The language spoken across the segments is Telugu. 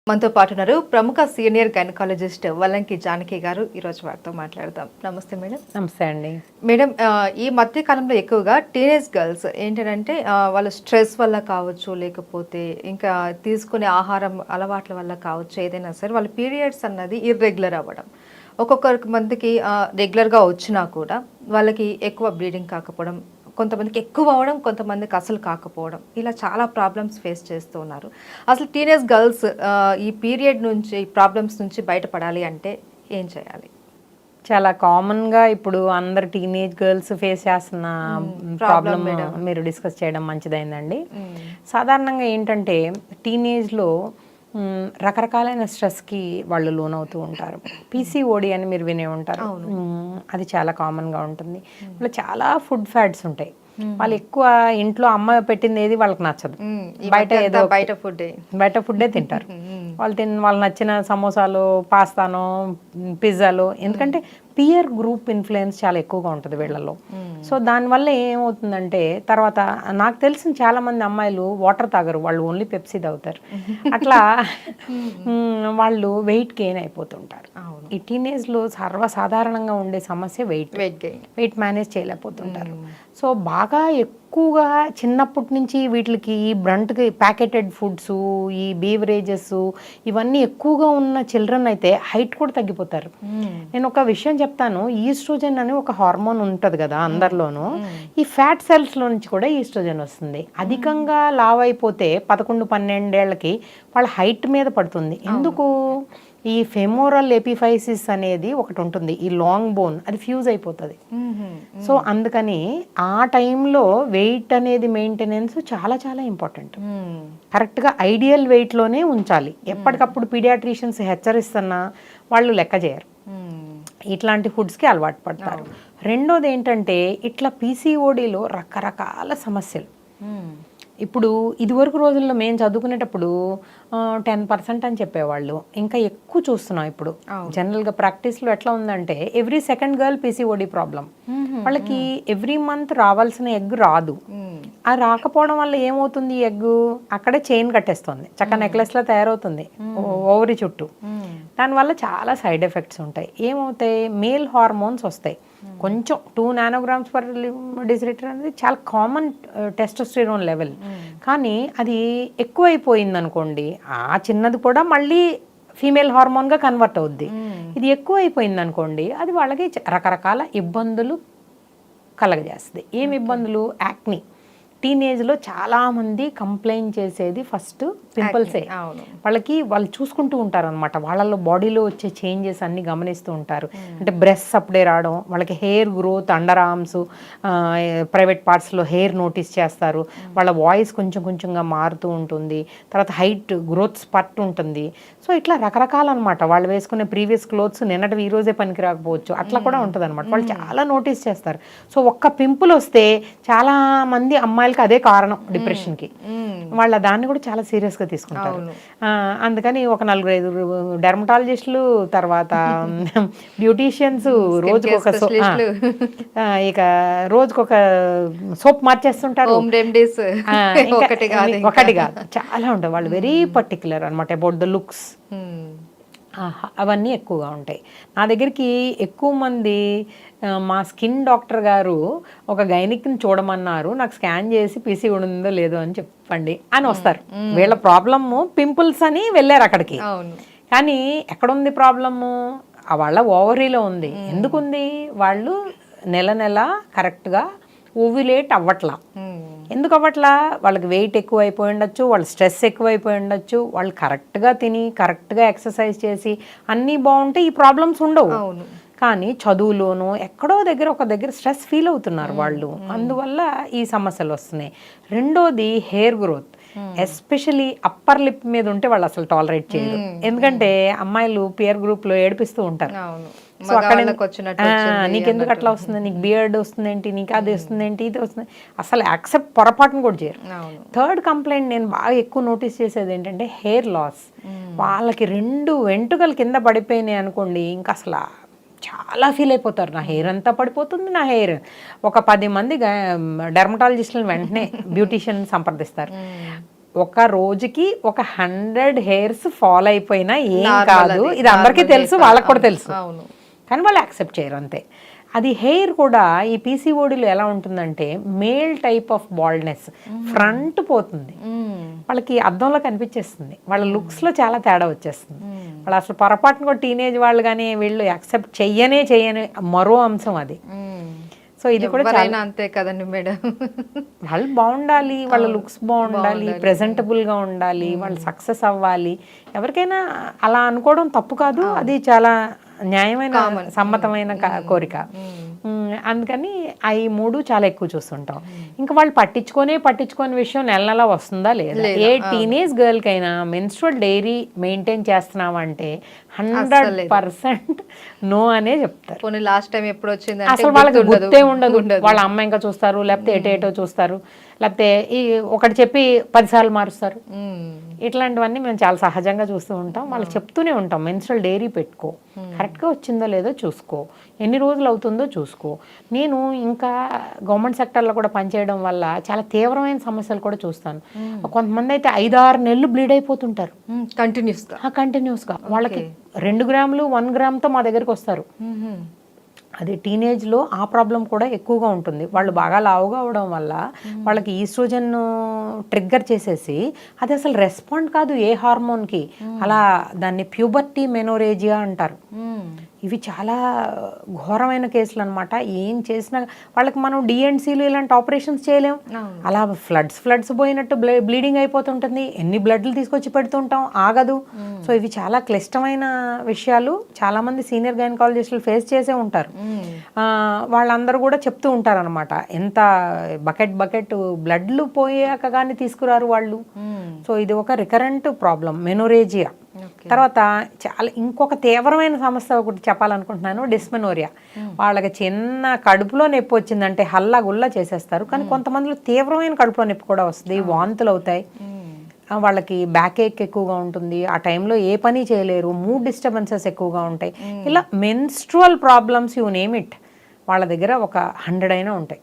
మనతో పాటు ఉన్నారు ప్రముఖ సీనియర్ గైనకాలజిస్ట్ వల్లంకి జానకి గారు. ఈరోజు వారితో మాట్లాడదాం. నమస్తే మేడం. నమస్తే అండి. మేడం, ఈ మధ్య కాలంలో ఎక్కువగా టీనేజ్ గర్ల్స్ ఏంటంటే వాళ్ళ స్ట్రెస్ వల్ల కావచ్చు, లేకపోతే ఇంకా తీసుకునే ఆహారం అలవాట్ల వల్ల కావచ్చు, ఏదైనా సరే వాళ్ళ పీరియడ్స్ అన్నది ఇర్రెగ్యులర్ అవ్వడం. ఒక్కొక్కరికి మందికి రెగ్యులర్గా వచ్చినా కూడా వాళ్ళకి ఎక్కువ బ్లీడింగ్ కాకపోవడం, కొంతమందికి ఎక్కువ అవ్వడం, కొంతమందికి అసలు కాకపోవడం, ఇలా చాలా ప్రాబ్లమ్స్ ఫేస్ చేస్తూ ఉన్నారు. అసలు టీనేజ్ గర్ల్స్ ఈ పీరియడ్ నుంచి, ప్రాబ్లమ్స్ నుంచి బయటపడాలి అంటే ఏం చేయాలి? చాలా కామన్గా ఇప్పుడు అందరు టీనేజ్ గర్ల్స్ ఫేస్ చేస్తున్న ప్రాబ్లం మీరు డిస్కస్ చేయడం మంచిదైందండి. సాధారణంగా ఏంటంటే టీనేజ్లో రకరకాలైన స్ట్రెస్కి వాళ్ళు లోనవుతూ ఉంటారు. పీసీఓడి అని మీరు వినే ఉంటారు. అది చాలా కామన్గా ఉంటుంది. వాళ్ళు చాలా ఫుడ్ ఫ్యాట్స్ ఉంటాయి. వాళ్ళు ఎక్కువ ఇంట్లో అమ్మ పెట్టింది ఏది వాళ్ళకి నచ్చదు. బయట ఫుడ్డే తింటారు. వాళ్ళు నచ్చిన సమోసాలు, పాస్తాను, పిజ్జాలు. ఎందుకంటే పియర్ గ్రూప్ ఇన్ఫ్లుయెన్స్ చాలా ఎక్కువగా ఉంటుంది వీళ్ళలో. సో దానివల్ల ఏమవుతుందంటే తర్వాత నాకు తెలిసిన చాలా మంది అమ్మాయిలు వాటర్ తాగరు, వాళ్ళు ఓన్లీ పెప్సీ తాగుతారు. అట్లా వాళ్ళు వెయిట్ గెయిన్ అయిపోతుంటారు. ఈ టీనేజ్లో సర్వసాధారణంగా ఉండే సమస్య వెయిట్ మేనేజ్ చేయలేకపోతుంటారు. సో బాగా ఎక్కువగా చిన్నప్పటి నుంచి వీటికి ఈ బ్రంట్కి ప్యాకెటెడ్ ఫుడ్స్, ఈ బీవరేజెస్ ఇవన్నీ ఎక్కువగా ఉన్న చిల్డ్రన్ అయితే హైట్ కూడా తగ్గిపోతారు. నేను ఒక విషయం చెప్తాను. ఈస్ట్రోజన్ అని ఒక హార్మోన్ ఉంటుంది కదా అందరిలోనూ. ఈ ఫ్యాట్ సెల్స్లో నుంచి కూడా ఈస్ట్రోజన్ వస్తుంది. అధికంగా లావ్ అయిపోతే 11-12 ఏళ్ళకి వాళ్ళ హైట్ మీద పడుతుంది. ఎందుకు? ఈ ఫెమోరల్ ఎపిఫైసిస్ అనేది ఒకటి ఉంటుంది, ఈ లాంగ్ బోన్, అది ఫ్యూజ్ అయిపోతుంది. సో అందుకని ఆ టైంలో వెయిట్ అనేది మెయింటెనెన్స్ చాలా చాలా ఇంపార్టెంట్. కరెక్ట్గా ఐడియల్ వెయిట్లోనే ఉంచాలి. ఎప్పటికప్పుడు పీడియాట్రిషియన్స్ హెచ్చరిస్తున్నా వాళ్ళు లెక్క చేయరు, ఇట్లాంటి ఫుడ్స్కి అలవాటు పడతారు. రెండోది ఏంటంటే ఇట్లా పీసీఓడిలో రకరకాల సమస్యలు. ఇప్పుడు ఇదివరకు రోజుల్లో మేము చదువుకునేటప్పుడు 10% అని చెప్పేవాళ్ళు, ఇంకా ఎక్కువ చూస్తున్నాం ఇప్పుడు. జనరల్గా ప్రాక్టీస్లో ఎట్లా ఉందంటే every second girl PCOD problem. వాళ్ళకి ఎవ్రీ మంత్ రావాల్సిన ఎగ్ రాదు. ఆ రాకపోవడం వల్ల ఏమవుతుంది, ఎగ్ అక్కడే చైన్ కట్టేస్తుంది, చక్క నెక్లెస్లా తయారవుతుంది ఓవరీ చుట్టూ. దానివల్ల చాలా సైడ్ ఎఫెక్ట్స్ ఉంటాయి. ఏమవుతాయి, మేల్ హార్మోన్స్ వస్తాయి. కొంచెం 2 నానోగ్రామ్స్ పర్ డెసిలిటర్ అనేది చాలా కామన్ టెస్టోస్టెరోన్ లెవెల్. కానీ అది ఎక్కువైపోయింది అనుకోండి, ఆ చిన్నది కూడా మళ్ళీ ఫీమేల్ హార్మోన్గా కన్వర్ట్ అవుద్ది. ఇది ఎక్కువ అయిపోయింది అనుకోండి, అది వాళ్ళకి రకరకాల ఇబ్బందులు కలగజేస్తుంది. ఏం ఇబ్బందులు? యాక్ని. టీనేజ్లో చాలామంది కంప్లైంట్ చేసేది ఫస్ట్ పింపుల్సే. వాళ్ళు చూసుకుంటూ ఉంటారు అనమాట, వాళ్ళలో బాడీలో వచ్చే చేంజెస్ అన్ని గమనిస్తూ ఉంటారు. అంటే బ్రెస్ట్ అప్పుడే రావడం, వాళ్ళకి hair growth, under arms, private పార్ట్స్లో హెయిర్ నోటీస్ చేస్తారు. వాళ్ళ వాయిస్ కొంచెం కొంచెంగా మారుతూ ఉంటుంది. తర్వాత హైట్ గ్రోత్ స్పట్ ఉంటుంది. సో ఇట్లా రకరకాలన్నమాట. వాళ్ళు వేసుకునే ప్రీవియస్ క్లోత్స్ నిన్నటి ఈ రోజే పనికి రాకపోవచ్చు, అట్లా కూడా ఉంటుంది అనమాట. వాళ్ళు చాలా నోటీస్ చేస్తారు. సో ఒక్క పింపుల్ వస్తే చాలా మంది అమ్మాయిలకి అదే కారణం డిప్రెషన్కి. వాళ్ళ దాన్ని కూడా చాలా సీరియస్గా తీసుకుంటారు. అందుకని ఒక 4-5 డెర్మటాలజిస్టులు, తర్వాత బ్యూటీషియన్స్, రోజుకొక ఇక రోజుకొక సోప్ మార్చేస్తుంటారు. ఒకటి కాదు, చాలా ఉంటాయి. వాళ్ళు వెరీ పర్టిక్యులర్ అనమాట అబౌట్ ద లుక్స్. అవన్నీ ఎక్కువగా ఉంటాయి. నా దగ్గరికి ఎక్కువ మంది మా స్కిన్ డాక్టర్ గారు ఒక గైనిక్ని చూడమన్నారు, నాకు స్కాన్ చేసి పీసీ ఉందో లేదో అని చెప్పండి అని వస్తారు. వీళ్ళ ప్రాబ్లము పింపుల్స్ అని వెళ్ళారు అక్కడికి. కానీ ఎక్కడుంది ప్రాబ్లము? వాళ్ళ ఓవరీలో ఉంది. ఎందుకుంది? వాళ్ళు నెల కరెక్ట్గా ఓవ్యులేట్ అవ్వట్లా. ఎందుకు అవ్వట్లా? వాళ్ళకి వెయిట్ ఎక్కువ అయిపోయి ఉండొచ్చు, వాళ్ళ స్ట్రెస్ ఎక్కువైపోయి ఉండొచ్చు. వాళ్ళు కరెక్ట్గా తిని, కరెక్ట్గా ఎక్సర్సైజ్ చేసి అన్నీ బాగుంటే ఈ ప్రాబ్లమ్స్ ఉండవు. కానీ చదువులోనూ ఎక్కడో ఒక దగ్గర స్ట్రెస్ ఫీల్ అవుతున్నారు వాళ్ళు, అందువల్ల ఈ సమస్యలు వస్తున్నాయి. రెండోది hair growth, especially upper lip మీద ఉంటే వాళ్ళు అసలు టాలరేట్ చేయరు. ఎందుకంటే అమ్మాయిలు పియర్ గ్రూప్లో ఏడిపిస్తూ ఉంటారు. సో అక్కడ నీకెందుకు అట్లా వస్తుంది, నీకు బియర్డ్ వస్తుంది ఏంటి, నీకు అది వస్తుంది ఏంటి, ఇది వస్తుంది, అసలు యాక్సెప్ట్ పొరపాటును కూడా చేయరు. థర్డ్ కంప్లైంట్ నేను బాగా ఎక్కువ నోటీస్ చేసేది ఏంటంటే హెయిర్ లాస్. వాళ్ళకి 2 వెంట్రుకలు కింద పడిపోయినాయి అనుకోండి, ఇంకా అసలు చాలా ఫీల్ అయిపోతారు. నా హెయిర్ అంతా పడిపోతుంది, నా హెయిర్. ఒక 10 మంది డెర్మటాలజిస్టులను వెంటనే బ్యూటీషియన్ సంప్రదిస్తారు. ఒక రోజుకి ఒక 100 హెయిర్స్ ఫాల్ అయిపోయినా ఏం Normal కాదు, అది. ఇది అందరికీ Normal తెలుసు, hair fall. వాళ్ళకి కూడా తెలుసు, అవును. కానీ వాళ్ళు యాక్సెప్ట్ చేయరు అంతే. అది హెయిర్ కూడా ఈ పీసీఓడిలో ఎలా ఉంటుందంటే male type of baldness, front పోతుంది, వాళ్ళకి అద్దంలో కనిపించేస్తుంది, వాళ్ళ లుక్స్లో చాలా తేడా వచ్చేస్తుంది. వాళ్ళు అసలు పొరపాటున కూడా టీనేజ్ వాళ్ళు కానీ వీళ్ళు యాక్సెప్ట్ చెయ్యనే మరో అంశం అది. సో ఇది కూడా ఎవరైనా అంతే కదండి మేడం. వాళ్ళు బాగుండాలి, వాళ్ళ లుక్స్ బాగుండాలి, ప్రెజెంటబుల్గా ఉండాలి, వాళ్ళు సక్సెస్ అవ్వాలి. ఎవరికైనా అలా అనుకోవడం తప్పు కాదు, అది చాలా న్యాయమైన సమ్మతమైన కోరిక. అందుకని ఈ మూడు చాలా ఎక్కువ చూస్తుంటాం. ఇంకా వాళ్ళు పట్టించుకొని విషయం నెల నెల వస్తుందా లేదా. ఏ టీనేజ్ గర్ల్కైనా మెన్స్ట్రువల్ డైరీ మెయింటైన్ చేస్తున్నామంటే 100% నో అనే చెప్తారు. పోనీ లాస్ట్ టైం ఎప్పుడు వచ్చింది అసలు వాళ్ళకి గుర్తే ఉండదు. వాళ్ళ అమ్మ ఇంకా చూస్తారు, లేకపోతే ఏటో చూస్తారు, లేకపోతే ఈ ఒకటి చెప్పి 10 సార్లు మారుస్తారు. ఇట్లాంటివన్నీ మేము చాలా సహజంగా చూస్తూ ఉంటాం. వాళ్ళకి చెప్తూనే ఉంటాం, మెన్స్ట్రువల్ డైరీ పెట్టుకో, కరెక్ట్గా వచ్చిందో లేదో చూసుకో, ఎన్ని రోజులు అవుతుందో చూసుకో. నేను ఇంకా గవర్నమెంట్ సెక్టర్లో కూడా పనిచేయడం వల్ల చాలా తీవ్రమైన సమస్యలు కూడా చూస్తాను. కొంతమంది అయితే 5-6 నెలలు బ్లీడ్ అయిపోతుంటారు కంటిన్యూస్గా. వాళ్ళకి 2 గ్రాములు 1 గ్రామ్తో మా దగ్గరికి వస్తారు. అది టీనేజ్లో ఆ ప్రాబ్లం కూడా ఎక్కువగా ఉంటుంది. వాళ్ళు బాగా లావుగా అవడం వల్ల వాళ్ళకి ఈస్ట్రోజన్ ట్రిగ్గర్ చేసేసి అది అసలు రెస్పాండ్ కాదు ఏ హార్మోన్కి, అలా దాన్ని ప్యూబర్టీ మెనోరేజియా అంటారు. ఇవి చాలా ఘోరమైన కేసులు అనమాట. ఏం చేసినా వాళ్ళకి మనం డిఎన్సీలు ఇలాంటి ఆపరేషన్స్ చేయలేం. అలా ఫ్లడ్స్ పోయినట్టు బ్లీడింగ్ అయిపోతుంటుంది, ఎన్ని బ్లడ్లు తీసుకొచ్చి పెడుతుంటాం, ఆగదు. సో ఇవి చాలా క్లిష్టమైన విషయాలు. చాలామంది సీనియర్ గైనకాలజిస్టులు ఫేస్ చేసే ఉంటారు. వాళ్ళందరూ కూడా చెప్తూ ఉంటారు అనమాట, ఎంత బకెట్ బ్లడ్లు పోయాక కానీ తీసుకురారు వాళ్ళు. సో ఇది ఒక రికరెంట్ ప్రాబ్లం మెనోరేజియా. తర్వాత చాలా ఇంకొక తీవ్రమైన సమస్య ఒకటి చెప్పాలనుకుంటున్నాను, డిస్మెనోరియా. వాళ్ళకి చిన్న కడుపులో నొప్పి వచ్చిందంటే హల్లా గుల్లా చేసేస్తారు, కానీ కొంతమందిలో తీవ్రమైన కడుపులో నొప్పి కూడా వస్తుంది, వాంతులు అవుతాయి, వాళ్ళకి బ్యాక్ ఏక్ ఎక్కువగా ఉంటుంది, ఆ టైంలో ఏ పని చేయలేరు, మూడ్ డిస్టర్బెన్సెస్ ఎక్కువగా ఉంటాయి. ఇలా menstrual problems you name it వాళ్ళ దగ్గర ఒక 100 అయినా ఉంటాయి.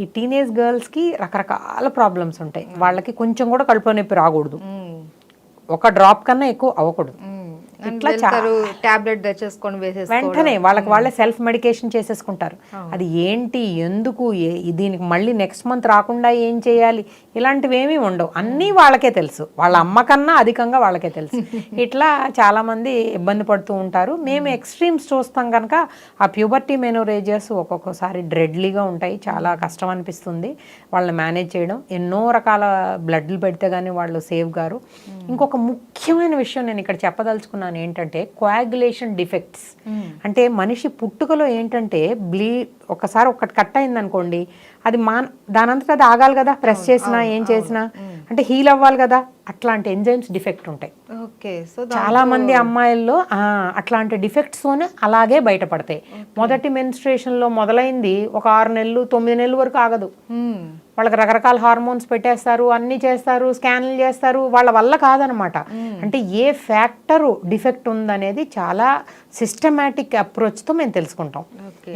ఈ టీనేజ్ గర్ల్స్కి రకరకాల ప్రాబ్లమ్స్ ఉంటాయి. వాళ్ళకి కొంచెం కూడా కడుపులో నొప్పి రాకూడదు, ఒక డ్రాప్ కన్నా ఎక్కువ అవ్వకూడదు. ఇట్లా టాబ్లెట్ తెచ్చేసుకొని వెంటనే వాళ్ళే సెల్ఫ్ మెడికేషన్ చేసేసుకుంటారు. అది ఏంటి, ఎందుకు, దీనికి మళ్ళీ నెక్స్ట్ మంత్ రాకుండా ఏం చేయాలి, ఇలాంటివి ఏమీ ఉండవు. అన్నీ వాళ్ళకే తెలుసు, వాళ్ళ అమ్మ కన్నా అధికంగా వాళ్ళకే తెలుసు. ఇట్లా చాలామంది ఇబ్బంది పడుతూ ఉంటారు. మేము ఎక్స్ట్రీమ్స్ చూస్తాం కనుక ఆ ప్యూబర్టీ మెనోరేజియస్ ఒక్కొక్కసారి డ్రెడ్లీగా ఉంటాయి, చాలా కష్టం అనిపిస్తుంది వాళ్ళని మేనేజ్ చేయడం. ఎన్నో రకాల బ్లడ్లు పెడితే కానీ వాళ్ళు సేవ్ గారు. ఇంకొక ముఖ్యమైన విషయం నేను ఇక్కడ చెప్పదలుచుకున్నాను ఏంటంటే కోయాగులేషన్ డిఫెక్ట్స్. అంటే మనిషి పుట్టుకలో ఏంటంటే ఒకసారి ఒకటి కట్ అయింది అనుకోండి, అది దానంతటా అది ఆగాలి కదా, ప్రెస్ చేసినా ఏం చేసినా, అంటే హీల్ అవ్వాలి కదా, అట్లాంటి ఎంజైమ్స్ డిఫెక్ట్ ఉంటాయి. చాలా మంది అమ్మాయిల్లో అట్లాంటి డిఫెక్ట్స్తోనే అలాగే బయటపడతాయి. మొదటి మెన్స్ట్రుయేషన్లో మొదలైంది ఒక 6 నెలలు 9 నెలల వరకు ఆగదు. వాళ్ళకి రకరకాల హార్మోన్స్ పెట్టేస్తారు, అన్నీ చేస్తారు, స్కాన్లు చేస్తారు, వాళ్ళ వల్ల కాదనమాట. అంటే ఏ ఫ్యాక్టరు డిఫెక్ట్ ఉందనేది చాలా సిస్టమేటిక్ అప్రోచ్తో మేము తెలుసుకుంటాం.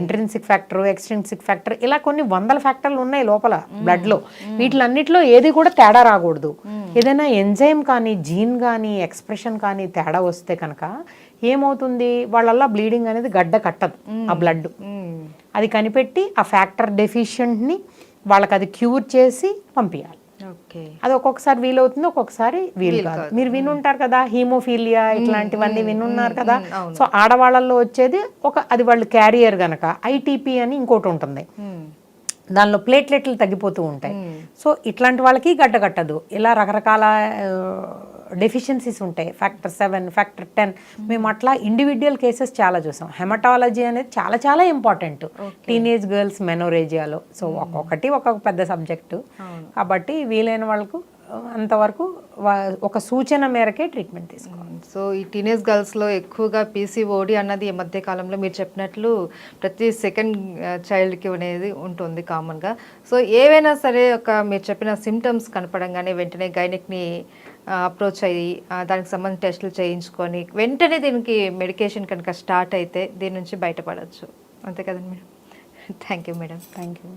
ఇంట్రిన్సిక్ ఫ్యాక్టర్, ఎక్స్ట్రిన్సిక్ ఫ్యాక్టర్, ఇలా కొన్ని 100 ఫ్యాక్టర్లు ఉన్నాయి లోపల బ్లడ్లో. వీటిలన్నిటిలో ఏది కూడా తేడా రాకూడదు. ఏదైనా ఎంజైమ్ కానీ, జీన్ కానీ, ఎక్స్ప్రెషన్ కానీ తేడా వస్తే కనుక ఏమవుతుంది, వాళ్ళల్లో బ్లీడింగ్ అనేది గడ్డ కట్టదు. ఆ బ్లడ్ అది కనిపెట్టి ఆ ఫ్యాక్టర్ డెఫిషియెంట్ని వాళ్ళకి అది క్యూర్ చేసి పంపించాలి. అది ఒక్కొక్కసారి వీలవుతుంది, ఒక్కొక్కసారి వీలు కాదు. మీరు వినుంటారు కదా హీమోఫీలియా, ఇట్లాంటివన్నీ వినున్నారు కదా. సో ఆడవాళ్ళల్లో వచ్చేది అది వాళ్ళు క్యారియర్ గనక ఐటీపీ అని ఇంకోటి ఉంటుంది, దానిలో ప్లేట్లెట్లు తగ్గిపోతూ ఉంటాయి. సో ఇట్లాంటి వాళ్ళకి గడ్డ కట్టదు. ఇలా రకరకాల డెఫిషియన్సీస్ ఉంటాయి, ఫ్యాక్టర్ 7, ఫ్యాక్టర్ 10. మేము అట్లా ఇండివిజువల్ కేసెస్ చాలా చూసాం. హెమటాలజీ అనేది చాలా చాలా ఇంపార్టెంట్ టీనేజ్ గర్ల్స్ మెనోరేజియాలో. సో ఒక్కొక్కటి ఒక్కొక్క పెద్ద సబ్జెక్టు, కాబట్టి వీలైన వాళ్ళకు అంతవరకు ఒక సూచన మేరకే ట్రీట్మెంట్ తీసుకోవాలి. సో ఈ టీనేజ్ గర్ల్స్లో ఎక్కువగా పీసీఓడి అన్నది ఈ మధ్య కాలంలో మీరు చెప్పినట్లు ప్రతి సెకండ్ చైల్డ్కి అనేది ఉంటుంది కామన్గా. సో ఏవైనా సరే మీరు చెప్పిన సిమ్టమ్స్ కనపడంగానే వెంటనే గైనిక్ని అప్రోచ్ అయ్యి దానికి సంబంధించిన టెస్టులు చేయించుకొని వెంటనే దీనికి మెడికేషన్ కనుక స్టార్ట్ అయితే దీని నుంచి బయటపడవచ్చు. అంతే కదండి madam. Thank you madam. Thank you.